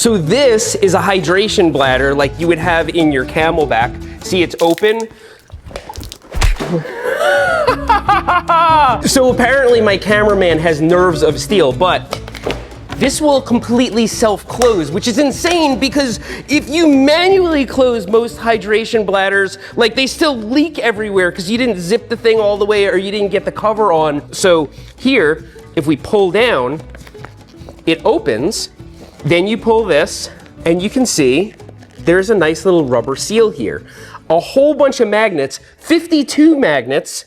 So this is a hydration bladder like you would have in your Camelback. See, it's open. So apparently my cameraman has nerves of steel, but this will completely self-close, which is insane because if you manually close most hydration bladders, like they still leak everywhere because you didn't zip the thing all the way or you didn't get the cover on. So here, if we pull down, it opens, then you pull this and you can see there's a nice little rubber seal here. A whole bunch of magnets, 52 magnets,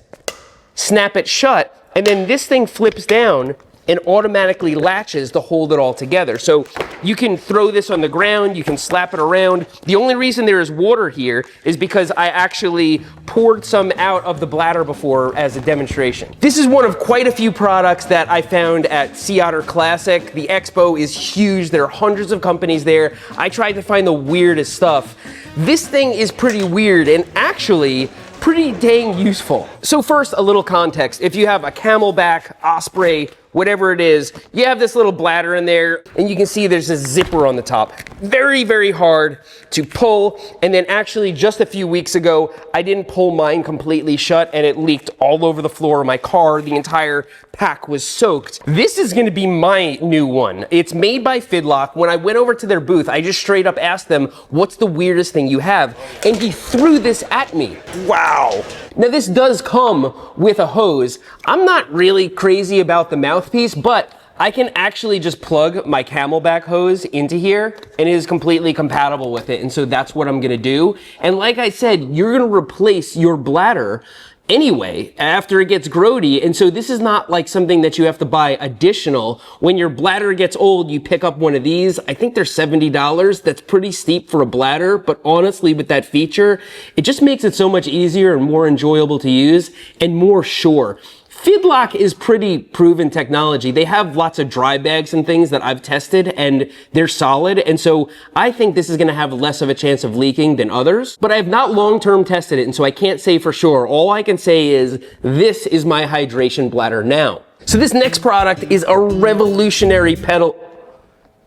snap it shut, and then this thing flips down and automatically latches to hold it all together. So you can throw this on the ground, you can slap it around. The only reason there is water here is because I actually poured some out of the bladder before as a demonstration. This is one of quite a few products that I found at Sea Otter Classic. The expo is huge, there are hundreds of companies there. I tried to find the weirdest stuff. This thing is pretty weird and actually pretty dang useful. So first, a little context. If you have a Camelback, Osprey, whatever it is, you have this little bladder in there, and you can see there's a zipper on the top. Very, very hard to pull, and then actually just a few weeks ago, I didn't pull mine completely shut, and it leaked all over the floor of my car. The entire pack was soaked. This is gonna be my new one. It's made by Fidlock. When I went over to their booth, I just straight up asked them, what's the weirdest thing you have? And he threw this at me. Wow. Now this does come with a hose. I'm not really crazy about the mouthpiece, but I can actually just plug my Camelback hose into here and it is completely compatible with it. And so that's what I'm gonna do. And like I said, you're gonna replace your bladder anyway after it gets grody, and so this is not like something that you have to buy additional. When your bladder gets old, you pick up one of these. I think they're $70. That's pretty steep for a bladder, but honestly with that feature, it just makes it so much easier and more enjoyable to use and more sure. Fidlock is pretty proven technology. They have lots of dry bags and things that I've tested and they're solid. And so I think this is gonna have less of a chance of leaking than others, but I have not long-term tested it. And so I can't say for sure. All I can say is this is my hydration bladder now. So this next product is a revolutionary pedal.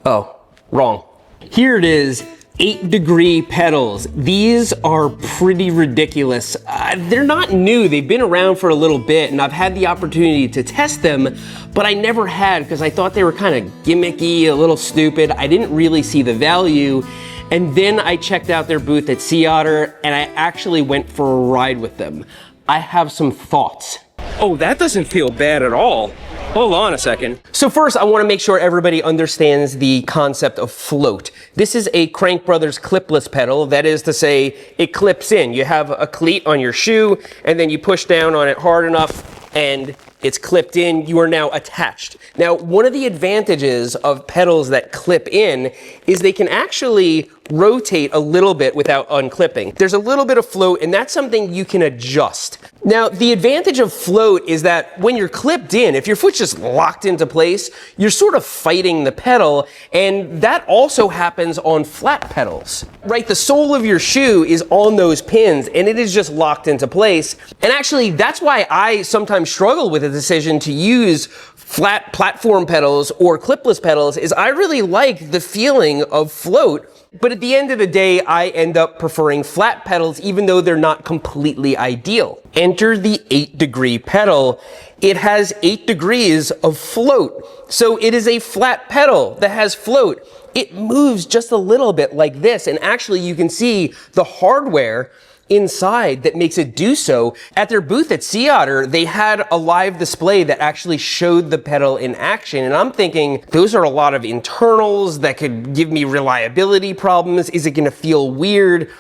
Oh, wrong. Here it is. 8-degree pedals. These are pretty ridiculous. They're not new, they've been around for a little bit and I've had the opportunity to test them, but I never had because I thought they were kind of gimmicky, a little stupid. I didn't really see the value. And then I checked out their booth at Sea Otter and I actually went for a ride with them. I have some thoughts. Oh, that doesn't feel bad at all. Hold on a second. So first, I want to make sure everybody understands the concept of float. This is a Crank Brothers clipless pedal. That is to say, it clips in. You have a cleat on your shoe, and then you push down on it hard enough, and it's clipped in. You are now attached. Now, one of the advantages of pedals that clip in is they can actually rotate a little bit without unclipping. There's a little bit of float, and that's something you can adjust. Now, the advantage of float is that when you're clipped in, if your foot's just locked into place, you're sort of fighting the pedal, and that also happens on flat pedals. Right, the sole of your shoe is on those pins, and it is just locked into place. And actually, that's why I sometimes struggle with the decision to use flat platform pedals or clipless pedals, is I really like the feeling of float. But at the end of the day, I end up preferring flat pedals even though they're not completely ideal. Enter the 8-degree pedal. It has 8 degrees of float. So it is a flat pedal that has float. It moves just a little bit like this, and actually you can see the hardware inside that makes it do so. At their booth at Sea Otter, they had a live display that actually showed the pedal in action, and I'm thinking those are a lot of internals that could give me reliability problems. Is it gonna feel weird?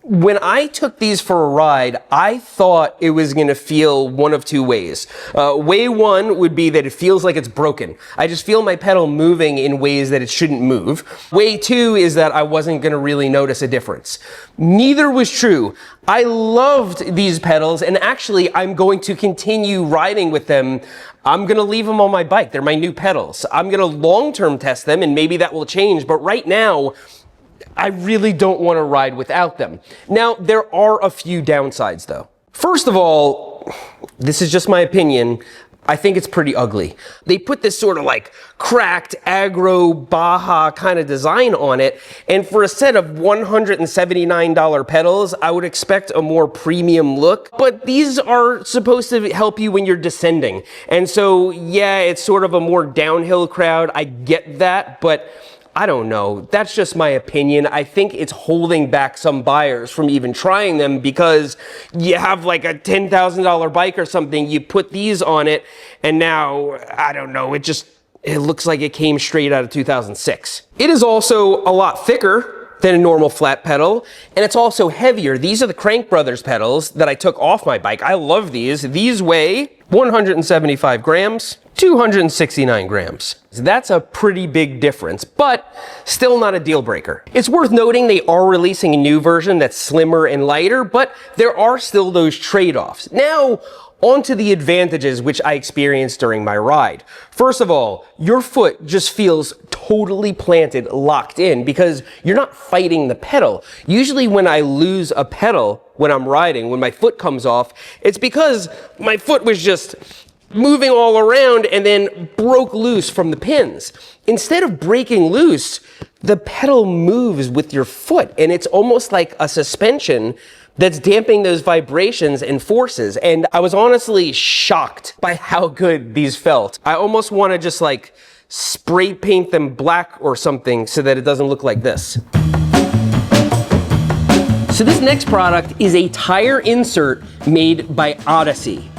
When I took these for a ride, I thought it was gonna feel one of two ways. Way one would be that it feels like it's broken. I just feel my pedal moving in ways that it shouldn't move. Way two is that I wasn't gonna really notice a difference. Neither was true. I loved these pedals, and actually I'm going to continue riding with them. I'm gonna leave them on my bike. They're my new pedals. I'm gonna long-term test them, and maybe that will change, but right now, I really don't want to ride without them. Now, there are a few downsides though. First of all, this is just my opinion, I think it's pretty ugly. They put this sort of like cracked, aggro, Baja kind of design on it, and for a set of $179 pedals, I would expect a more premium look, but these are supposed to help you when you're descending. And so, yeah, it's sort of a more downhill crowd, I get that, but I don't know. That's just my opinion. I think it's holding back some buyers from even trying them because you have like a $10,000 bike or something, you put these on it, and now, I don't know, it looks like it came straight out of 2006. It is also a lot thicker than a normal flat pedal, and it's also heavier. These are the Crank Brothers pedals that I took off my bike. I love these. These weigh 175 grams, 269 grams. That's a pretty big difference, but still not a deal breaker. It's worth noting they are releasing a new version that's slimmer and lighter, but there are still those trade-offs. Now, on to the advantages which I experienced during my ride. First of all, your foot just feels totally planted, locked in, because you're not fighting the pedal. Usually when I lose a pedal when I'm riding, when my foot comes off, it's because my foot was just moving all around and then broke loose from the pins. Instead of breaking loose, the pedal moves with your foot, and it's almost like a suspension that's damping those vibrations and forces. And I was honestly shocked by how good these felt. I almost want to just like spray paint them black or something so that it doesn't look like this. So this next product is a tire insert made by Odyssey.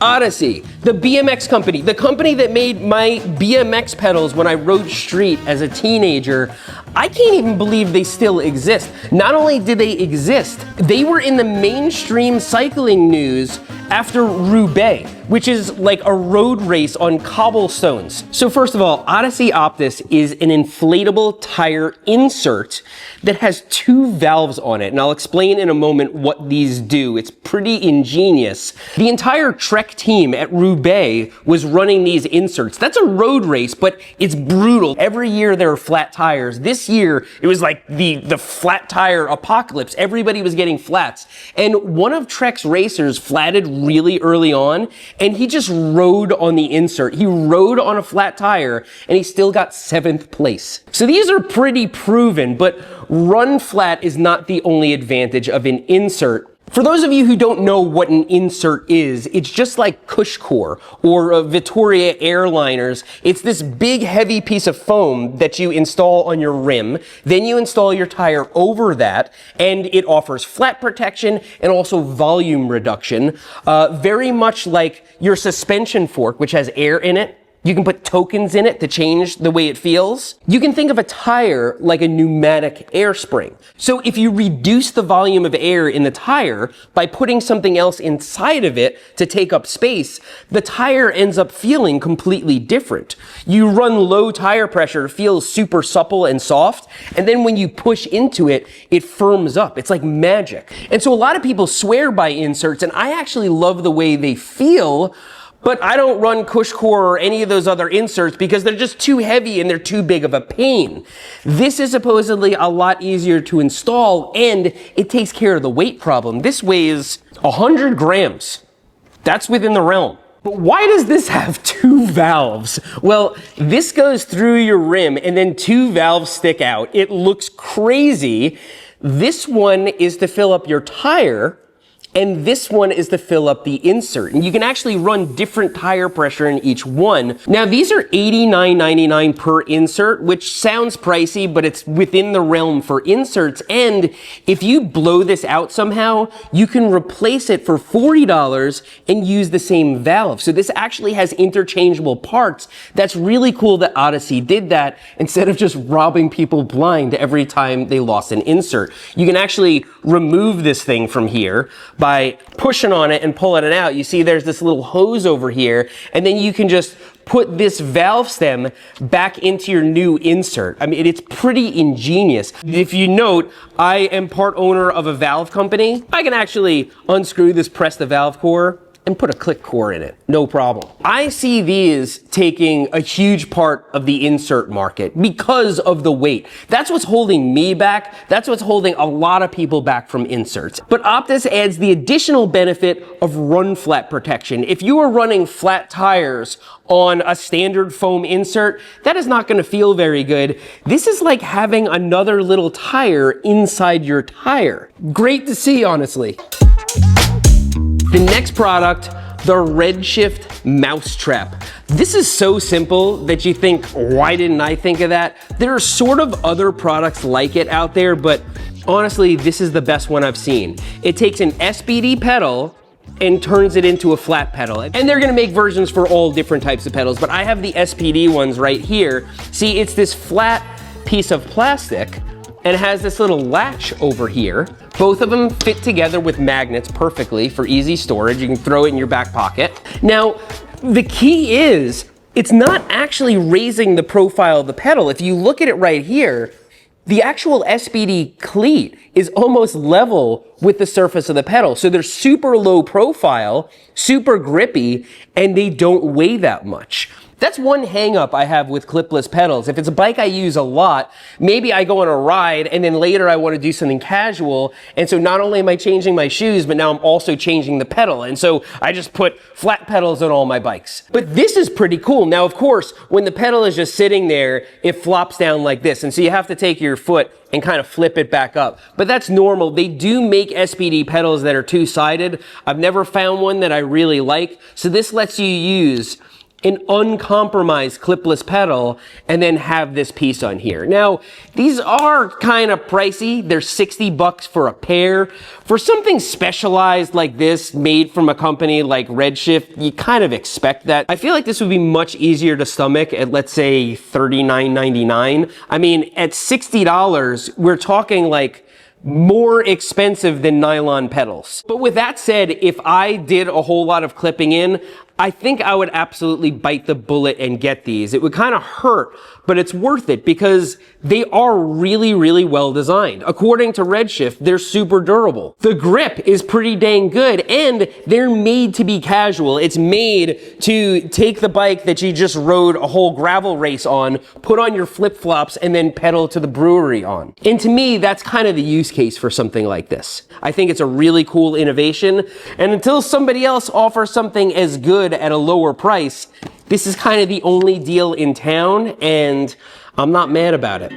Odyssey, the BMX company, the company that made my BMX pedals when I rode street as a teenager. I can't even believe they still exist. Not only did they exist, they were in the mainstream cycling news after Roubaix, which is like a road race on cobblestones. So first of all, Odyssey Optis is an inflatable tire insert that has 2 valves on it, and I'll explain in a moment what these do. It's pretty ingenious. The entire Trek team at Roubaix was running these inserts. That's a road race, but it's brutal. Every year there are flat tires. This year, it was like the flat tire apocalypse. Everybody was getting flats. And one of Trek's racers flatted really early on, and he just rode on the insert. He rode on a flat tire, and he still got 7th place. So these are pretty proven, but run flat is not the only advantage of an insert. For those of you who don't know what an insert is, it's just like Cushcore or Vittoria airliners. It's this big heavy piece of foam that you install on your rim, then you install your tire over that, and it offers flat protection and also volume reduction, very much like your suspension fork, which has air in it. You can put tokens in it to change the way it feels. You can think of a tire like a pneumatic air spring. So if you reduce the volume of air in the tire by putting something else inside of it to take up space, the tire ends up feeling completely different. You run low tire pressure, it feels super supple and soft, and then when you push into it, it firms up. It's like magic. And so a lot of people swear by inserts, and I actually love the way they feel, but I don't run Cushcore or any of those other inserts because they're just too heavy and they're too big of a pain. This is supposedly a lot easier to install, and it takes care of the weight problem. This weighs 100 grams. That's within the realm. But why does this have 2 valves? Well, this goes through your rim and then 2 valves stick out. It looks crazy. This one is to fill up your tire, and this one is to fill up the insert. And you can actually run different tire pressure in each one. Now these are $89.99 per insert, which sounds pricey, but it's within the realm for inserts. And if you blow this out somehow, you can replace it for $40 and use the same valve. So this actually has interchangeable parts. That's really cool that Odyssey did that instead of just robbing people blind every time they lost an insert. You can actually remove this thing from here by pushing on it and pulling it out. You see there's this little hose over here, and then you can just put this valve stem back into your new insert. I mean, it's pretty ingenious. If you note, I am part owner of a valve company. I can actually unscrew this Presta valve core, and put a Clik core in it, no problem. I see these taking a huge part of the insert market because of the weight. That's what's holding me back. That's what's holding a lot of people back from inserts. But Optis adds the additional benefit of run flat protection. If you are running flat tires on a standard foam insert, that is not going to feel very good. This is like having another little tire inside your tire. Great to see, honestly. The next product, the Redshift Mousetrap. This is so simple that you think, why didn't I think of that? There are sort of other products like it out there, but honestly, this is the best one I've seen. It takes an SPD pedal and turns it into a flat pedal. And they're gonna make versions for all different types of pedals, but I have the SPD ones right here. See, it's this flat piece of plastic and it has this little latch over here. Both of them fit together with magnets perfectly for easy storage. You can throw it in your back pocket. Now, the key is, it's not actually raising the profile of the pedal. If you look at it right here, the actual SPD cleat is almost level with the surface of the pedal. So they're super low profile, super grippy, and they don't weigh that much. That's one hang up I have with clipless pedals. If it's a bike I use a lot, maybe I go on a ride and then later I want to do something casual. And so not only am I changing my shoes, but now I'm also changing the pedal. And so I just put flat pedals on all my bikes. But this is pretty cool. Now, of course, when the pedal is just sitting there, it flops down like this. And so you have to take your foot and kind of flip it back up. But that's normal. They do make SPD pedals that are two-sided. I've never found one that I really like. So this lets you use an uncompromised clipless pedal and then have this piece on here. Now, these are kind of pricey. They're 60 bucks for a pair. For something specialized like this, made from a company like Redshift, you kind of expect that. I feel like this would be much easier to stomach at, let's say, $39.99. I mean, at $60, we're talking like more expensive than nylon pedals. But with that said, if I did a whole lot of clipping in, I think I would absolutely bite the bullet and get these. It would kind of hurt, but it's worth it because they are really, really well designed. According to Redshift, they're super durable. The grip is pretty dang good and they're made to be casual. It's made to take the bike that you just rode a whole gravel race on, put on your flip-flops and then pedal to the brewery on. And to me, that's kind of the use case for something like this. I think it's a really cool innovation. And until somebody else offers something as good at a lower price, this is kind of the only deal in town, and I'm not mad about it.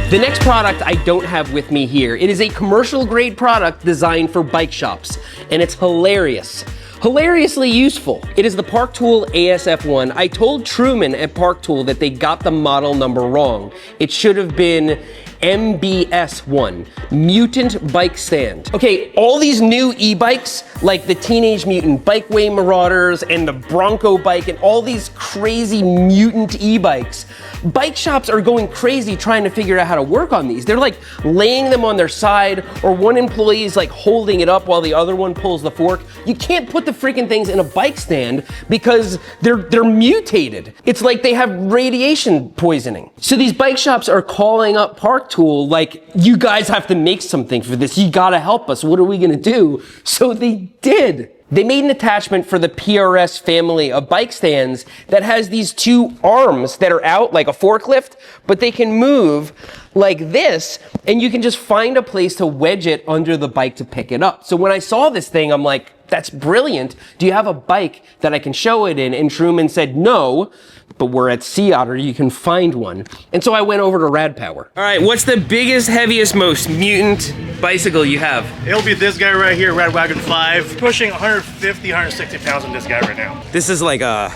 The next product I don't have with me here. It is a commercial grade product designed for bike shops, and it's hilarious. Hilariously useful. It is the Park Tool ASF1. I told Truman at Park Tool that they got the model number wrong. It should have been MBS1, Mutant Bike Stand. Okay, all these new e-bikes, like the Teenage Mutant Bikeway Marauders and the Bronco bike and all these crazy mutant e-bikes, bike shops are going crazy trying to figure out how to work on these. They're like laying them on their side, or one employee is like holding it up while the other one pulls the fork. You can't put the freaking things in a bike stand because they're mutated. It's like they have radiation poisoning. So these bike shops are calling up Park Tool like, you guys have to make something for this. You gotta help us. What are we gonna do? So they did. They made an attachment for the PRS family of bike stands that has these two arms that are out like a forklift, but they can move like this, and you can just find a place to wedge it under the bike to pick it up. So when I saw this thing, I'm like, that's brilliant. Do you have a bike that I can show it in? And Truman said, no, but we're at Sea Otter, you can find one. And so I went over to Rad Power. All right, what's the biggest, heaviest, most mutant bicycle you have? It'll be this guy right here, Rad Wagon 5. Pushing 150, 160 pounds on this guy right now. This is like a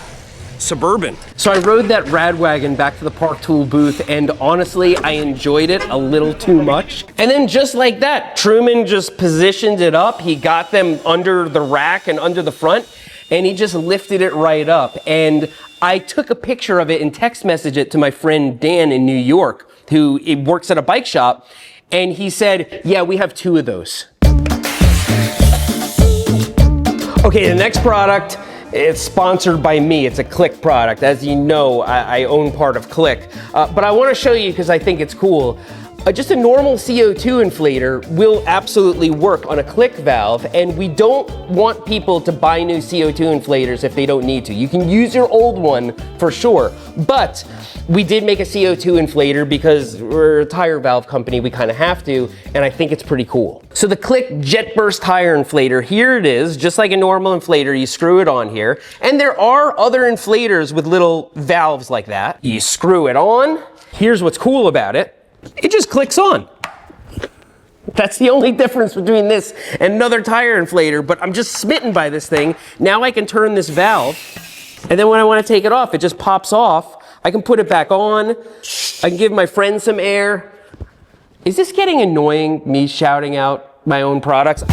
Suburban. So I rode that Rad Wagon back to the Park Tool booth, and honestly, I enjoyed it a little too much. And then just like that, Truman just positioned it up. He got them under the rack and under the front, and he just lifted it right up. And I took a picture of it and text messaged it to my friend Dan in New York, who works at a bike shop, and he said, yeah, we have 2 of those. Okay, the next product, it's sponsored by me. It's a Clik product. As you know, I own part of Clik. But I want to show you because I think it's cool. Just a normal CO2 inflator will absolutely work on a Clik valve, and we don't want people to buy new CO2 inflators if they don't need to. You can use your old one for sure, but we did make a CO2 inflator because we're a tire valve company, we kind of have to, and I think it's pretty cool. So the Clik Jet Burst tire inflator, here it is, just like a normal inflator, you screw it on here, and there are other inflators with little valves like that. You screw it on, here's what's cool about it. It just clicks on. That's the only difference between this and another tire inflator, but I'm just smitten by this thing. Now I can turn this valve, and then when I want to take it off, it just pops off. I can put it back on. I can give my friend some air. Is this getting annoying, me shouting out my own products?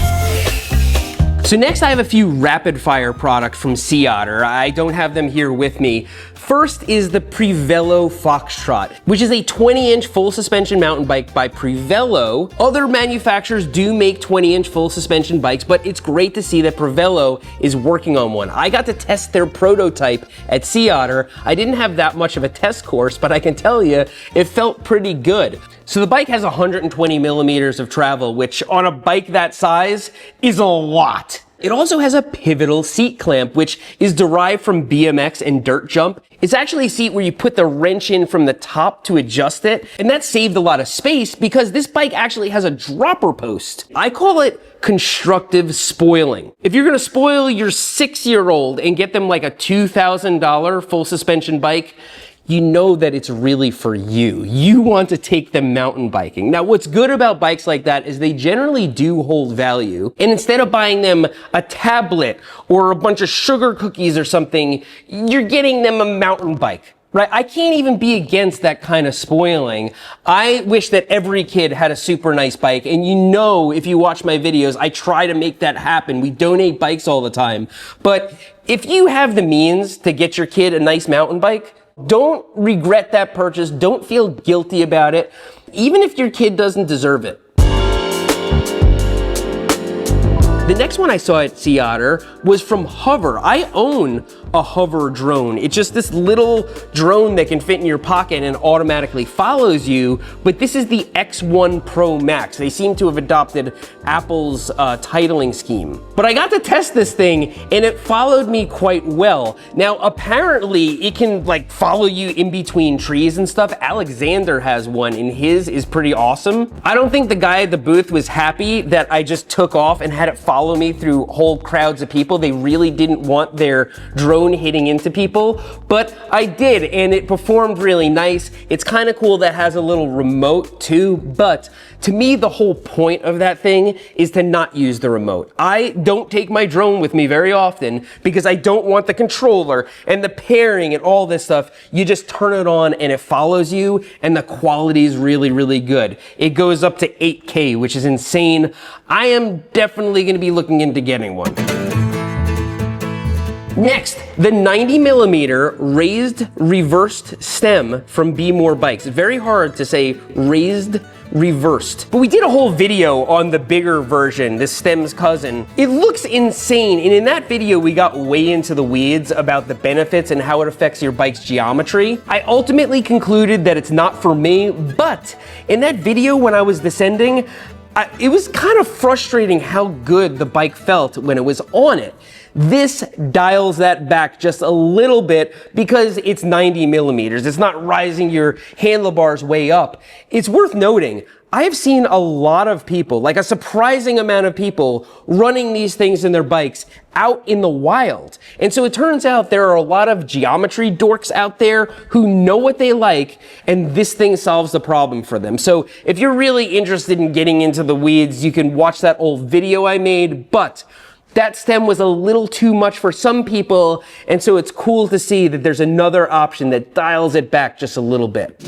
So next I have a few rapid fire products from Sea Otter. I don't have them here with me. First is the Prevelo Foxtrot, which is a 20-inch full suspension mountain bike by Prevelo. Other manufacturers do make 20-inch full suspension bikes, but it's great to see that Prevelo is working on one. I got to test their prototype at Sea Otter. I didn't have that much of a test course, but I can tell you, it felt pretty good. So the bike has 120 millimeters of travel, which on a bike that size is a lot. It also has a pivotal seat clamp, which is derived from BMX and dirt jump. It's actually a seat where you put the wrench in from the top to adjust it, and that saved a lot of space because this bike actually has a dropper post. I call it constructive spoiling. If you're gonna spoil your 6-year-old and get them like a $2,000 full suspension bike, you know that it's really for you. You want to take them mountain biking. Now, what's good about bikes like that is they generally do hold value. And instead of buying them a tablet or a bunch of sugar cookies or something, you're getting them a mountain bike. Right? I can't even be against that kind of spoiling. I wish that every kid had a super nice bike, and you know, if you watch my videos, I try to make that happen. We donate bikes all the time. But if you have the means to get your kid a nice mountain bike, don't regret that purchase. Don't feel guilty about it, even if your kid doesn't deserve it. The next one I saw at Sea Otter was from Hover. I own a Hover drone. It's just this little drone that can fit in your pocket and automatically follows you, but this is the X1 Pro Max. They seem to have adopted Apple's titling scheme. But I got to test this thing and it followed me quite well. Now, apparently it can like follow you in between trees and stuff. Alexander has one and his is pretty awesome. I don't think the guy at the booth was happy that I just took off and had it follow me through whole crowds of people. They really didn't want their drone hitting into people, but I did, and it performed really nice. It's kind of cool that it has a little remote too, but to me, the whole point of that thing is to not use the remote. I don't take my drone with me very often because I don't want the controller and the pairing and all this stuff. You just turn it on and it follows you, and the quality is really, really good. It goes up to 8K, which is insane. I am definitely going to be looking into getting one. Next, the 90 millimeter raised reversed stem from Be More Bikes. Very hard to say raised reversed. But we did a whole video on the bigger version, this stem's cousin. It looks insane, and in that video we got way into the weeds about the benefits and how it affects your bike's geometry. I ultimately concluded that it's not for me, but in that video when I was descending, it was kind of frustrating how good the bike felt when it was on it. This dials that back just a little bit because it's 90 millimeters. It's not rising your handlebars way up. It's worth noting, I have seen a lot of people, like a surprising amount of people, running these things in their bikes out in the wild. And so it turns out there are a lot of geometry dorks out there who know what they like, and this thing solves the problem for them. So if you're really interested in getting into the weeds, you can watch that old video I made, but that stem was a little too much for some people, and so it's cool to see that there's another option that dials it back just a little bit.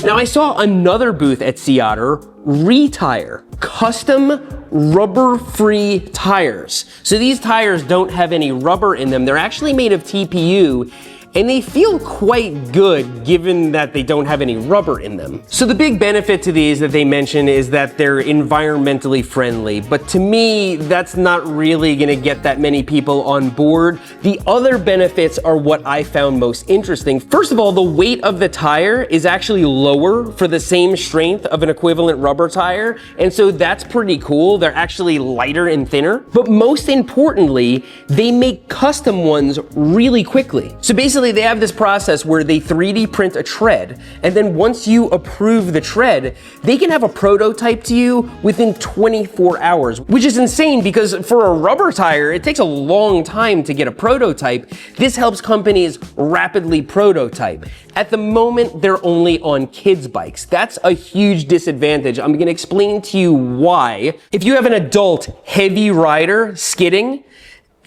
Now I saw another booth at Sea Otter, Retire, custom rubber-free tires. So these tires don't have any rubber in them. They're actually made of TPU, and they feel quite good given that they don't have any rubber in them. So the big benefit to these that they mention is that they're environmentally friendly, but to me, that's not really gonna get that many people on board. The other benefits are what I found most interesting. First of all, the weight of the tire is actually lower for the same strength of an equivalent rubber tire, and so that's pretty cool. They're actually lighter and thinner, but most importantly, they make custom ones really quickly. So basically they have this process where they 3D print a tread, and then once you approve the tread, they can have a prototype to you within 24 hours, which is insane because for a rubber tire, it takes a long time to get a prototype. This helps companies rapidly prototype. At the moment, they're only on kids' bikes. That's a huge disadvantage. I'm gonna explain to you why. If you have an adult heavy rider skidding,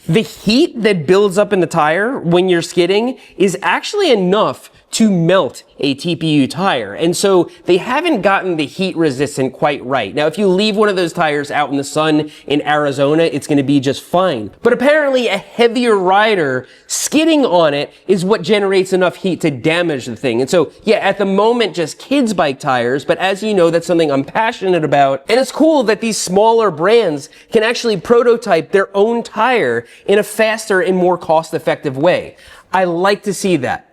the heat that builds up in the tire when you're skidding is actually enough to melt a TPU tire. And so they haven't gotten the heat resistant quite right. Now, if you leave one of those tires out in the sun in Arizona, it's gonna be just fine. But apparently a heavier rider skidding on it is what generates enough heat to damage the thing. And so, yeah, at the moment, just kids' bike tires, but as you know, that's something I'm passionate about. And it's cool that these smaller brands can actually prototype their own tire in a faster and more cost-effective way. I like to see that.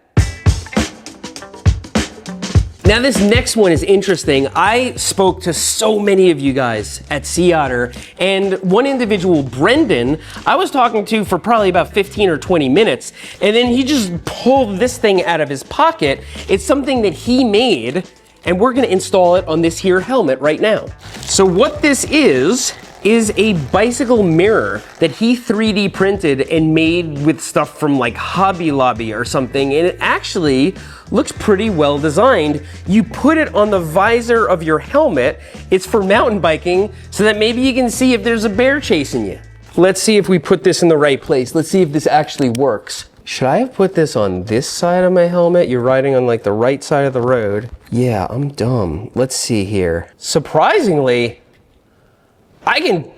Now this next one is interesting. I spoke to so many of you guys at Sea Otter, and one individual, Brendan, I was talking to for probably about 15 or 20 minutes, and then he just pulled this thing out of his pocket. It's something that he made, and we're gonna install it on this here helmet right now. So what this is a bicycle mirror that he 3D printed and made with stuff from like Hobby Lobby or something, and it actually looks pretty well designed. You put it on the visor of your helmet. It's for mountain biking so that maybe you can see if there's a bear chasing you. Let's see if we put this in the right place. Let's see if this actually works. Should I have put this on this side of my helmet? You're riding on like the right side of the road. Yeah, I'm dumb. Let's see here. Surprisingly, I can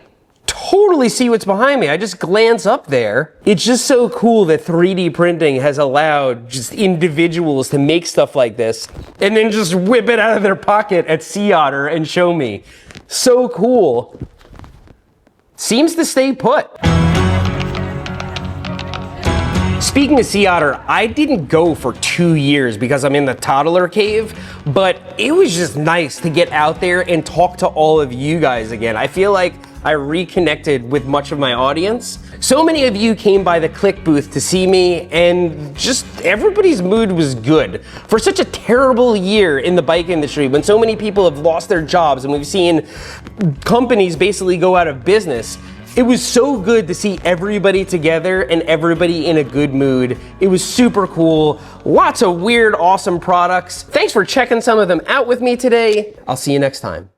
totally see what's behind me. I just glance up there. It's just so cool that 3D printing has allowed just individuals to make stuff like this and then just whip it out of their pocket at Sea Otter and show me. So cool. Seems to stay put. Speaking of Sea Otter, I didn't go for 2 years because I'm in the toddler cave, but it was just nice to get out there and talk to all of you guys again. I feel like I reconnected with much of my audience. So many of you came by the Clik booth to see me, and just everybody's mood was good. For such a terrible year in the bike industry, when so many people have lost their jobs and we've seen companies basically go out of business, it was so good to see everybody together and everybody in a good mood. It was super cool. Lots of weird, awesome products. Thanks for checking some of them out with me today. I'll see you next time.